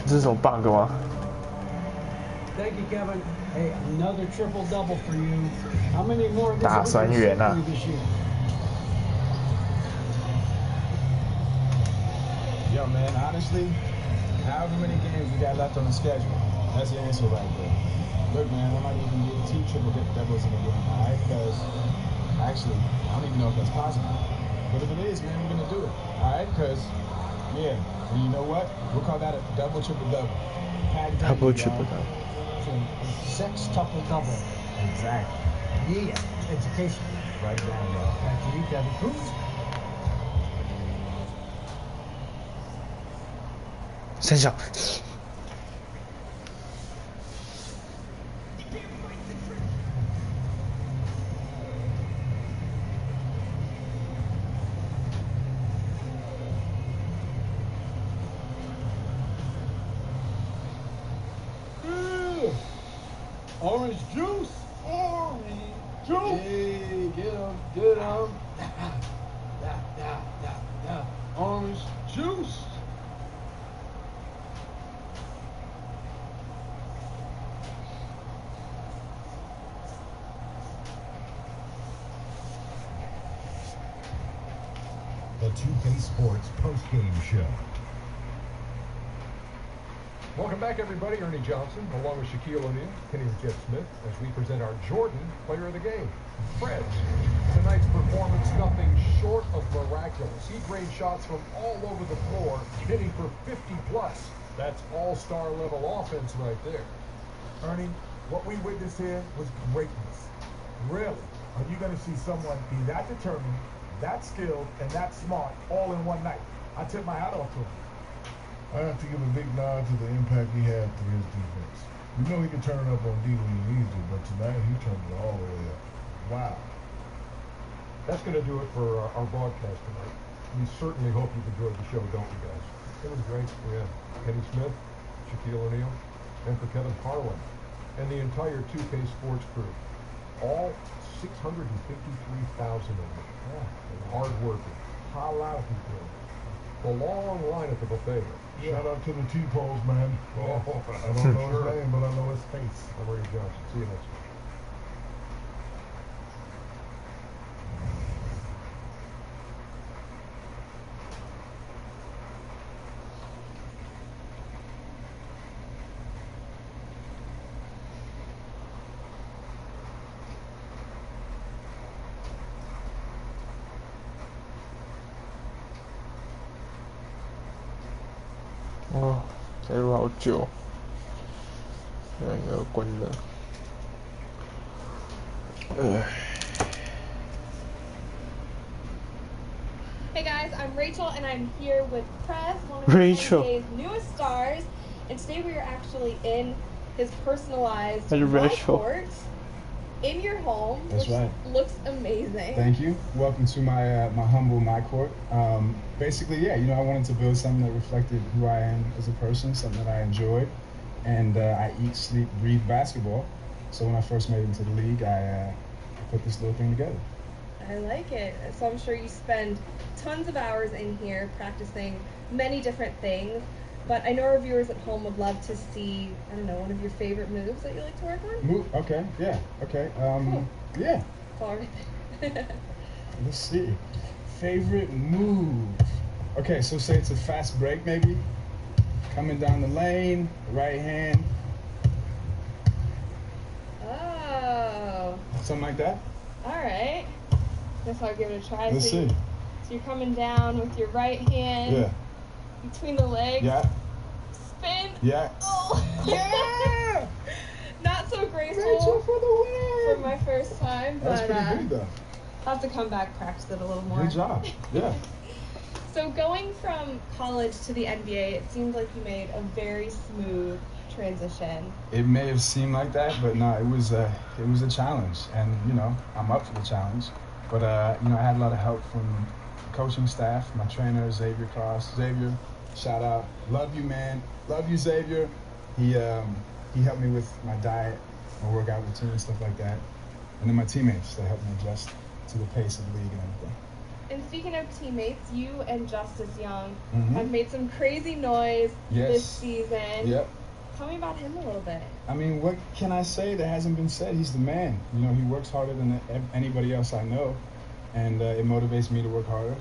这是什么 bug 吗？ Thank you, Kevin. Hey, another triple double for you. How many more of this 大酸圆啊！ this year? Yo, man, honestly, however many games we got left on the schedule, that's the answer right there. Look, man, I might even get 2 triple doubles in a game, all right? Because actually, I don't even know if that's possible. But if it is, man, we're gonna do it, all right? Because yeah, and you know what? We'll call that a double triple double. Double triple double. Sextuple double. Exactly. Yeah, education. Right down, bro. Back to you, Kevin Cruz. 三小。Orange juice! Orange juice! Hey, get him, get him. Yeah. Orange juice! 2K Sports post-game show. Welcome back, everybody. Ernie Johnson, along with Shaquille O'Neal, Kenny and Jeff Smith, as we present our Jordan Player of the Game. Fred, tonight's performance, nothing short of miraculous. He drained shots from all over the floor, hitting for 50+. That's all-star level offense right there. Ernie, what we witnessed here was greatness. Really, are you going to see someone be that determined, that skilled, and that smart all in one night? I tip my hat off to him. I have to give a big nod to the impact he had through his defense. We know he can turn it up on D when he needs to, but tonight he turned it all the way up. Wow. That's going to do it for our broadcast tonight. We certainly hope you've enjoyed the show, don't we, guys? It was great. Yeah. Kenny Smith, Shaquille O'Neal, and for Kevin Harlan, and the entire 2K Sports crew. All 653,000 of them. Yeah. Hard-working. Holla out people. The long line at the buffet. Shout out to the T-Poles, man. Oh, I don't know his name, but I know his face. I'm Ernie Johnson. See you next week.哦，在录好久，那个关了。Hey guys, I'm Rachel and I'm here with Prez, one of the NBA's newest stars. And today we are actually in his personalized golf court in your home. That's right. Looks amazing. Thank you. Welcome to my my humble court. Basically, yeah, you know, I wanted to build something that reflected who I am as a person, something that I enjoyed, and I eat, sleep, breathe basketball. So when I first made it into the league, I put this little thing together. I like it. So I'm sure you spend tons of hours in here practicing many different things. But I know our viewers at home would love to see, I don't know, one of your favorite moves that you like to work on? Move? Okay, yeah, okay. Cool. Yeah. All right. Let's see. Favorite move. Okay, so say it's a fast break maybe. Coming down the lane, right hand. Oh. Something like that? All right. Guess I'll give it a try. Let's see. So you're coming down with your right hand. Yeah. Between the legs. Yeah. Spin. Yeah. Oh. Yeah. Not so graceful. Rachel for the win. For my first time. That's but, pretty good though. I'll have to come back, practice it a little more. Good job. Yeah. So going from college to the NBA, it seems like you made a very smooth transition. It may have seemed like that, but no, it was a challenge, and you know, I'm up for the challenge. But you know, I had a lot of help from the coaching staff, my trainer Xavier Cross. Xavier, shout out, love you, man, love you, Xavier. He helped me with my diet, my workout routine, and stuff like that, and then my teammates, they helped me adjust to the pace of the league and everything. And speaking of teammates, you and Justice Young have made some crazy noise this season. Yep. Tell me about him a little bit. I mean, what can I say that hasn't been said? He's the man. You know, he works harder than anybody else I know, and it motivates me to work harder.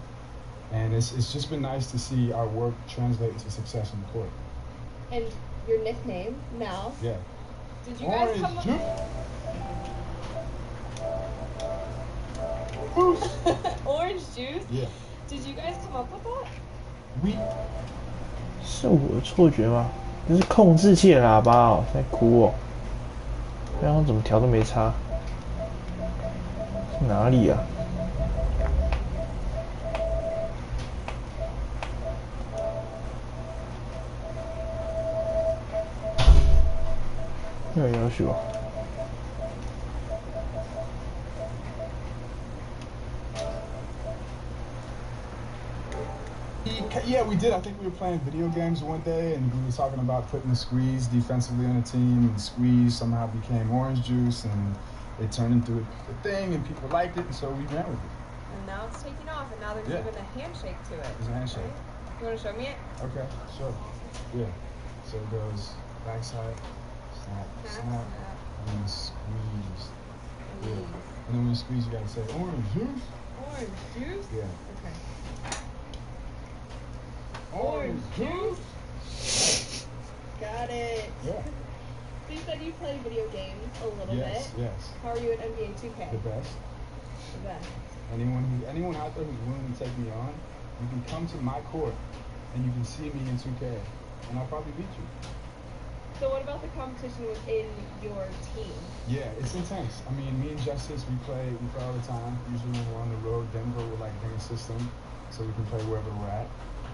And it's just been nice to see our work translate into success on the court. And your nickname, Mel. Yeah. Did you guys come up? Orange juice? Yeah. Did you guys come up with that? We. 是我的错觉吗？这是控制器的喇叭哦，在哭哦。刚刚怎么调都没差。是哪里啊？要要求。Yeah, we did. I think we were playing video games one day, and we were talking about putting the squeeze defensively on the team, and squeeze somehow became orange juice, and it turned into a thing, and people liked it, and so we ran with it. And now it's taking off, and now there's even a handshake to it. There's a handshake. Right? You want to show me it? Okay, sure. Yeah. So it goes backside, snap, snap, and then squeeze. Yeah. And then when you squeeze, you gotta say orange juice. Orange juice? Yeah. Okay. Orange juice. Got it. Yeah. So you said you play video games a little Yes, bit. yes. How are you at NBA 2K? The best. The best. Anyone out there who's willing to take me on, you can come to my court and you can see me in 2K, and I'll probably beat you. So what about the competition within your team? Yeah, it's intense. I mean, me and Justice, we play all the time. Usually when we're on the road, Denver will like bring a system so we can play wherever we're at.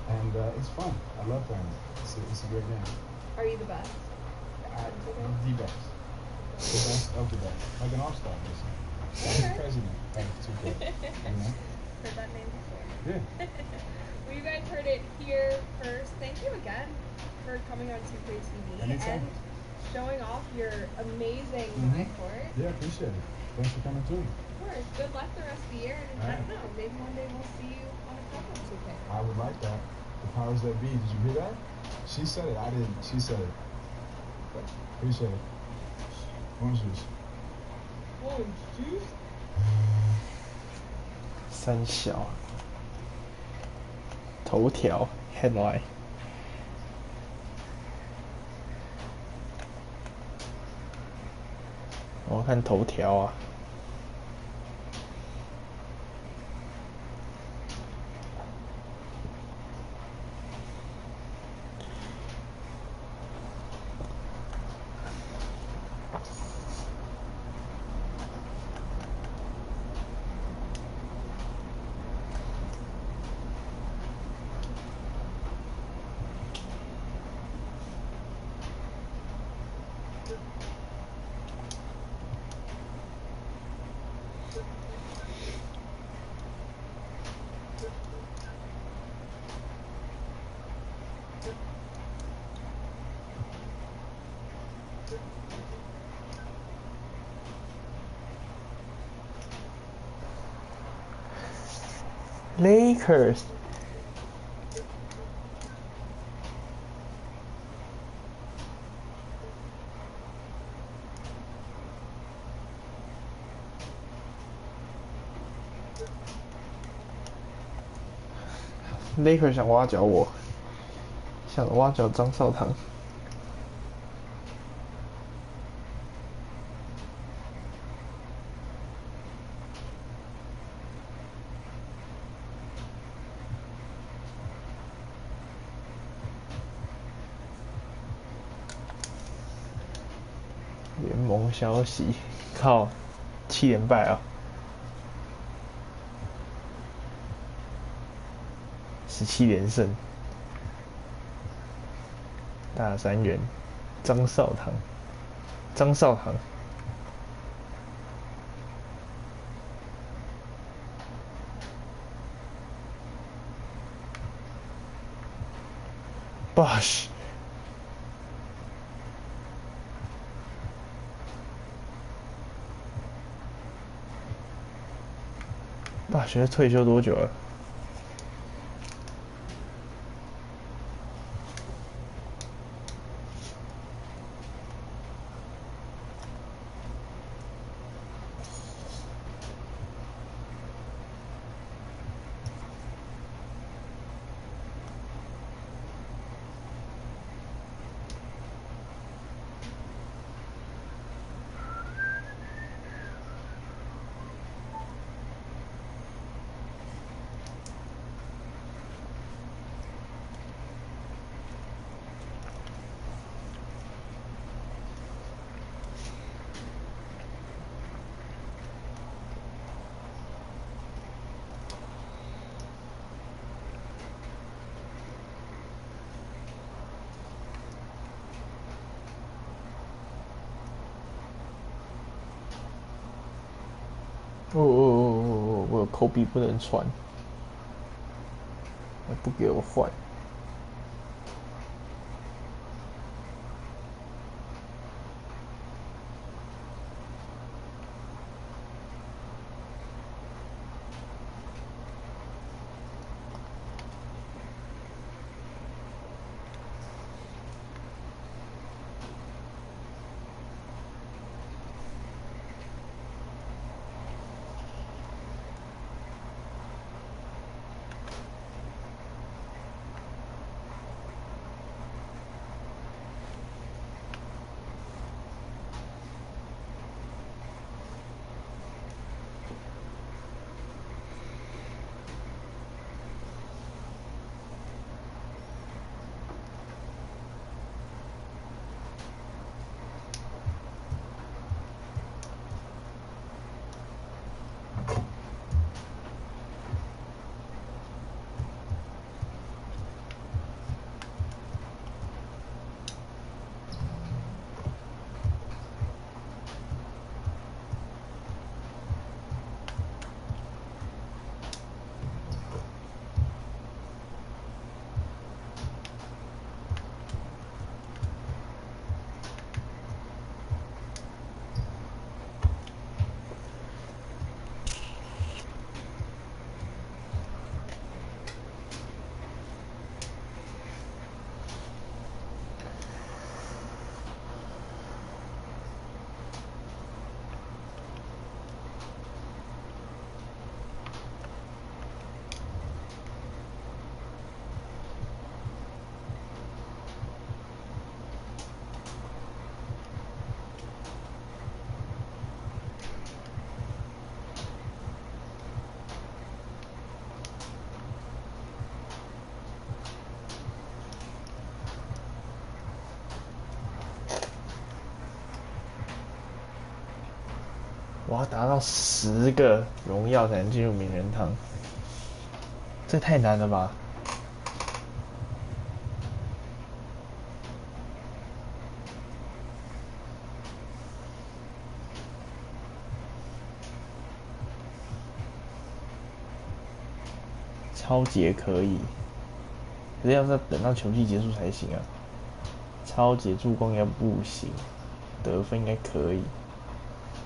And it's fun. I love playing it. It's a great game. Are you the best? The best. The best of the best. Like an all-star, basically. Like the president of 2K. You know? Heard that name before. Yeah. Well, you guys heard it here first. Thank you again for coming on 2K TV Anytime. and showing off your amazing court. Yeah, appreciate it. Thanks for coming through. Of course. Good luck the rest of the year. And I don't know, maybe one day we'll see you on a cover of 2K. I would like that. The powers that be. Did you hear that? She said it. I didn't. She said it. Appreciate it. Orange juice. Orange juice? 三小头条 headline。我看头条啊。Lakers。Lakers 想挖角我，想挖角张绍堂。联盟消息，靠，7连败啊，17连胜，大三元，张绍堂，Bosh。大学退休多久了？我有口笔不能传，还不给我换。我要达到10个荣耀才能进入名人堂，这太难了吧？超杰可以，可是要等到球季结束才行啊。超杰助攻应该不行，得分应该可以，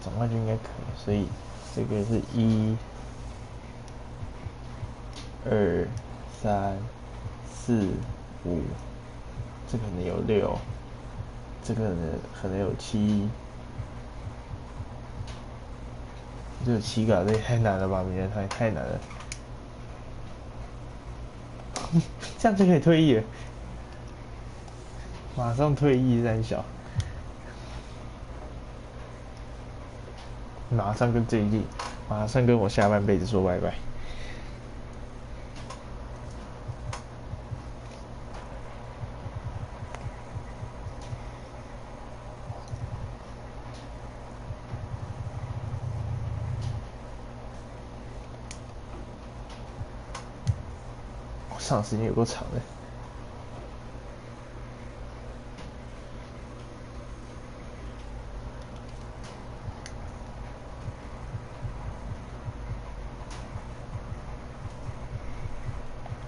总冠军应该可以，所以这个是1、2、3、4、5，这可能有6，这个可能有7，这有7个，这也太难了吧？名人堂也太难了。这样就可以退役了，马上退役三小，马上跟这一季，马上跟我下半辈子说拜拜。上时间有够长的。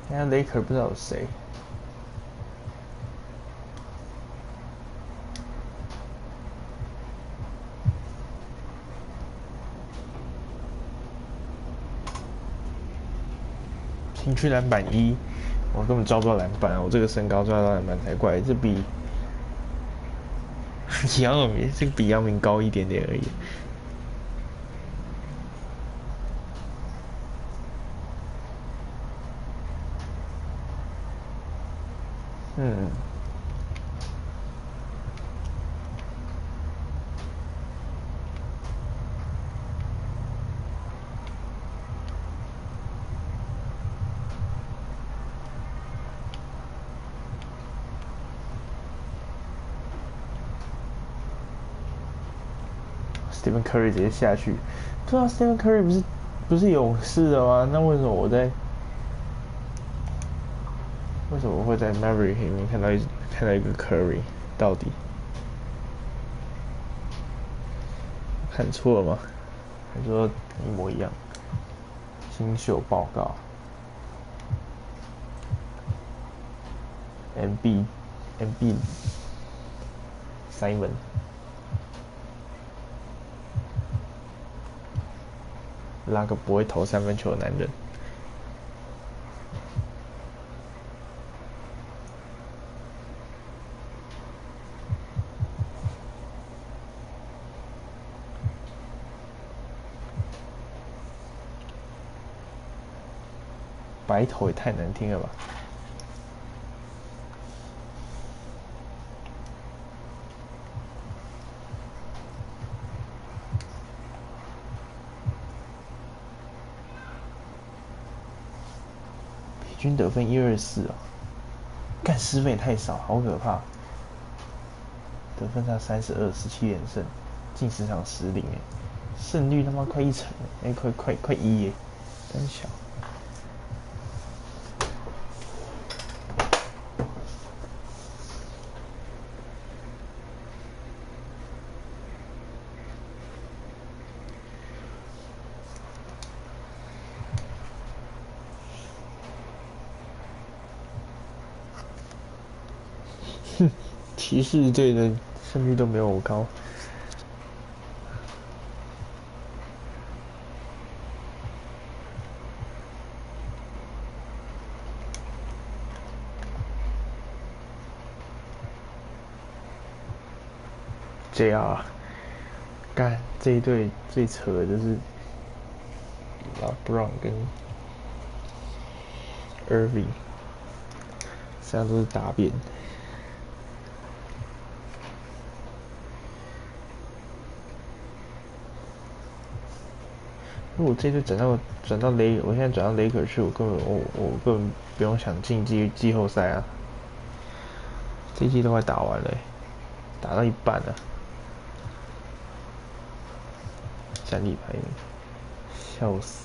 现在雷克不知道有谁。禁区篮板1，我根本抓不到篮板，我这个身高抓到篮板才怪，这比杨明这个比杨明高一点点而已。Stephen Curry 直接下去，对啊 ，Stephen Curry 不是勇士的吗？那为什么我会在 Maverick 里面看到一个 Curry？ 到底看错了吗？还是说一模一样？新秀报告 ，Nbaa Simon。拉个不会投3分球的男人。白头也太难听了吧！平均得分124啊，干失分也太少，好可怕！得分差32，17连胜，进10场10领哎，胜率他妈快1成哎，快1耶，真小。骑士队的胜率都没有我高。JR， 干这一队最扯的就是LeBron 跟 Irving， 现在都是答辩。如果这队转到我现在转到雷克去，我根本不用想进季后赛啊！这一季都快打完了，打到一半了。战力排名，笑死。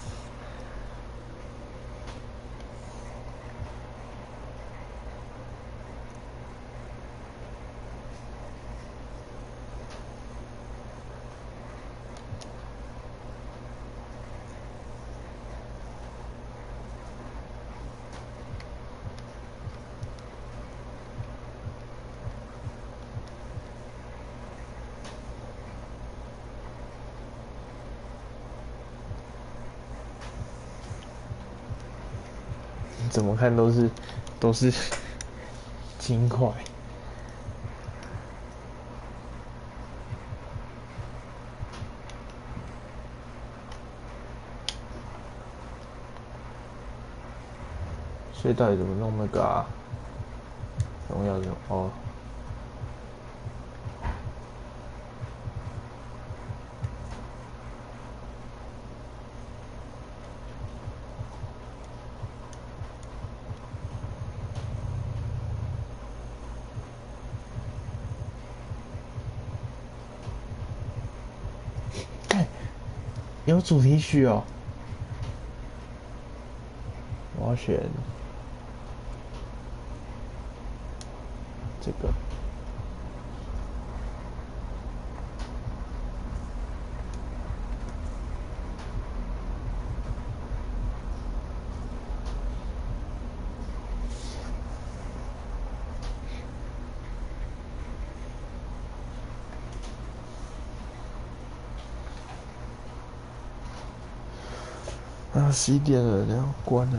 怎么看都是金块。所以到底怎么弄那个啊？荣耀人哦。有主题曲哦，我要选这个。啊，11点了，然后关了。